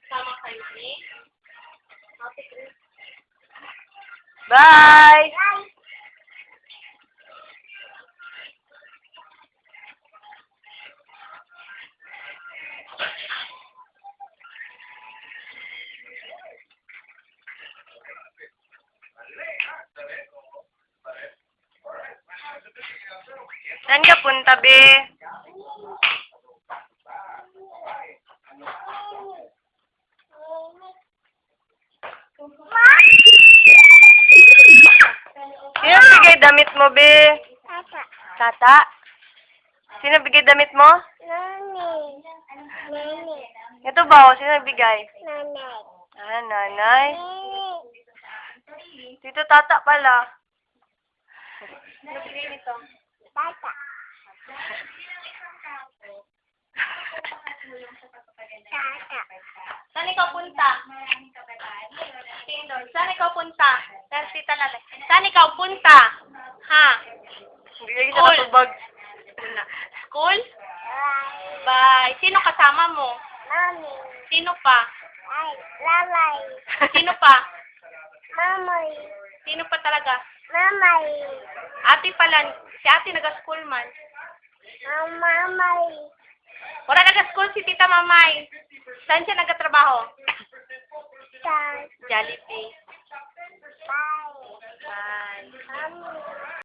Sama kayo ni? Bye! Saan ka punta, be? Sino bigay damit mo, be? Tata. Tata? Sino bigay damit mo? Nani. Nani. Ito ba? Sino bigay? Nanay. Ah, nanay. Nani. Dito tata pala. Ano bigay nito? Tata. Tata. Saan ikaw punta? Sino? Saan ikaw punta? Tita natin. Saan ikaw punta? Ha? Bigay sa katubag. School? Bye. Bye. Sino kasama mo? Mami. Sino pa? Ay. Lalay. Sino pa? Mamay. Sino pa talaga? Mamay. Ate pala. Si ate nag-school man. Mamay. Wala nag-school si Tita Mamay. Saan siya nagtatrabaho? Sa. Jollibee. Bye. Bye. Mami.